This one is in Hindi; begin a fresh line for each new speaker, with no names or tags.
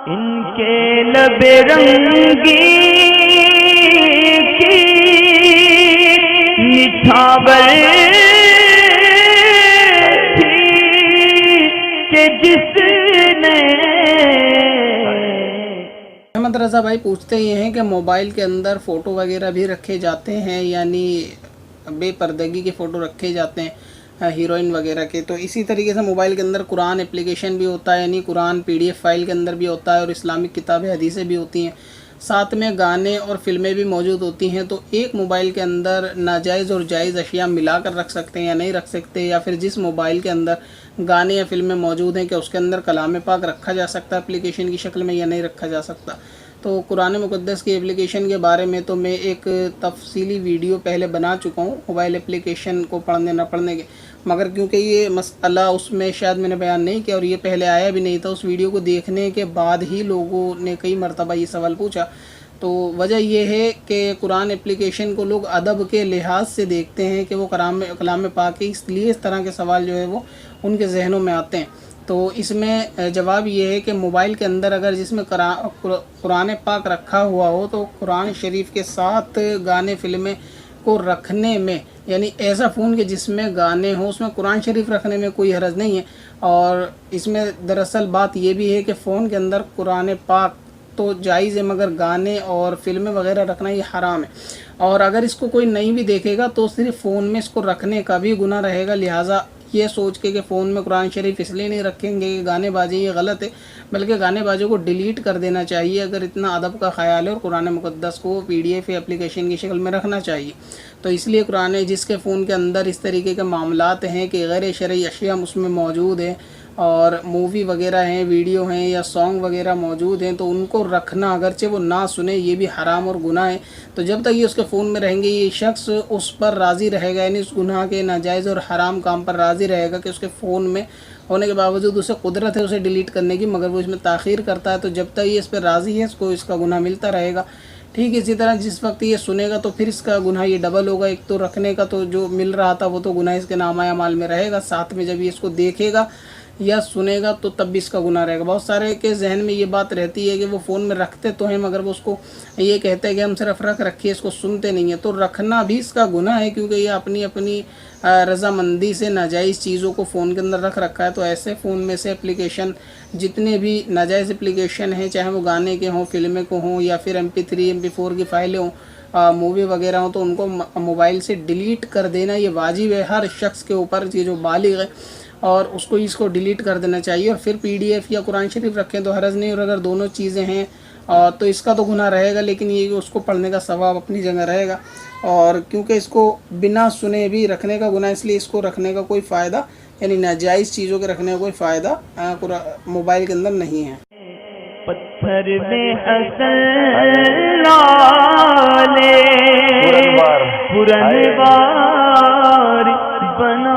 इनके लबे रंगी की निछावर थी कि जिसने।
अहमद रज़ा भाई पूछते ये हैं कि मोबाइल के अंदर फ़ोटो वगैरह भी रखे जाते हैं, यानी बेपर्दगी के फ़ोटो रखे जाते हैं हीरोइन वगैरह के, तो इसी तरीके से मोबाइल के अंदर कुरान एप्लीकेशन भी होता है, यानी कुरान पीडीएफ फाइल के अंदर भी होता है और इस्लामिक किताबें हदीसें भी होती हैं, साथ में गाने और फिल्में भी मौजूद होती हैं। तो एक मोबाइल के अंदर नाजायज़ और जायज़ अशिया मिलाकर रख सकते हैं या नहीं रख सकते, या फिर जिस मोबाइल के अंदर गाने या फिल्में मौजूद हैं क्या उसके अंदर कलाम पाक रखा जा सकता है एप्लीकेशन की शक्ल में या नहीं रखा जा सकता। तो कुरान मुक़द्दस की एप्लीकेशन के बारे में तो मैं एक तफसीली वीडियो पहले बना चुका हूँ मोबाइल एप्लीकेशन को पढ़ने न पढ़ने के, मगर क्योंकि ये मसला उसमें शायद मैंने बयान नहीं किया और ये पहले आया भी नहीं था, उस वीडियो को देखने के बाद ही लोगों ने कई मरतबा ये सवाल पूछा। तो वजह यह है कि कुरान एप्लीकेशन को लोग अदब के लिहाज से देखते हैं कि वो कलाम पाक के, इसलिए इस तरह के सवाल जो है वो उनके जहनों में आते हैं। तो इसमें जवाब ये है कि मोबाइल के अंदर अगर जिसमें कुरान पाक रखा हुआ हो तो कुरान शरीफ के साथ गाने फिल्में को रखने में, यानी ऐसा फ़ोन के जिसमें गाने हो उसमें कुरान शरीफ रखने में कोई हरज नहीं है। और इसमें दरअसल बात ये भी है कि फ़ोन के अंदर कुरान पाक तो जायज़ है, मगर गाने और फिल्में वगैरह रखना ये हराम है। और अगर इसको कोई नहीं भी देखेगा तो सिर्फ फ़ोन में इसको रखने का भी गुनाह रहेगा। लिहाजा ये सोच के कि फ़ोन में कुरान शरीफ इसलिए नहीं रखेंगे कि गाने बाजे, ये गलत है, बल्कि गाने बाजों को डिलीट कर देना चाहिए अगर इतना अदब का ख्याल है, और कुरान मुक़द्दस को पीडीएफ या एप्लीकेशन की शक्ल में रखना चाहिए। तो इसलिए कुरान जिसके फ़ोन के अंदर इस तरीके के मामलात हैं कि गैर शरई अशिया उसमें मौजूद है और मूवी वगैरह हैं, वीडियो हैं या सॉन्ग वगैरह मौजूद हैं, तो उनको रखना अगरचे वो ना सुने ये भी हराम और गुनाह है। तो जब तक ये उसके फ़ोन में रहेंगे ये शख्स उस पर राज़ी रहेगा, यानी उस गुनाह के नाजायज़ और हराम काम पर राज़ी रहेगा कि उसके फ़ोन में होने के बावजूद उसे कुदरत है उसे डिलीट करने की, मगर वो इसमें ताख़ीर करता है। तो जब तक ये इस पर राज़ी है इसको इसका गुनाह मिलता रहेगा। ठीक इसी तरह जिस वक्त ये सुनेगा तो फिर इसका गुनाह ये डबल होगा। एक तो रखने का तो जो मिल रहा था वो तो गुनाह इसके नामा अमाल में रहेगा, साथ में जब ये इसको देखेगा या सुनेगा तो तब भी इसका गुनाह रहेगा। बहुत सारे के जहन में ये बात रहती है कि वो फ़ोन में रखते तो हैं मगर वो उसको ये कहते हैं कि हम सिर्फ रखिए, इसको सुनते नहीं हैं। तो रखना भी इसका गुनाह है, क्योंकि ये अपनी अपनी रज़ामंदी से नाजायज़ चीज़ों को फ़ोन के अंदर रख रखा है। तो ऐसे फ़ोन में से एप्लीकेशन जितने भी नाजायज़ एप्लीकेशन हैं, चाहे वो गाने के हों, फिल्में को हों या फिर MP3 MP4 की फ़ाइलें हों, मूवी वगैरह हो, तो उनको मोबाइल से डिलीट कर देना ये वाजिब है हर शख्स के ऊपर, ये जो बालिग है, और उसको इसको डिलीट कर देना चाहिए। और फिर पीडीएफ या कुरान शरीफ रखें तो हरज नहीं, और अगर दोनों चीज़ें हैं तो इसका तो गुनाह रहेगा, लेकिन ये उसको पढ़ने का सवाब अपनी जगह रहेगा। और क्योंकि इसको बिना सुने भी रखने का गुनाह, इसलिए इसको रखने का कोई फ़ायदा, यानी नाजायज़ चीज़ों के रखने का कोई फ़ायदा मोबाइल के अंदर नहीं है।
पत्थर में हसन लाले पुरनवार बना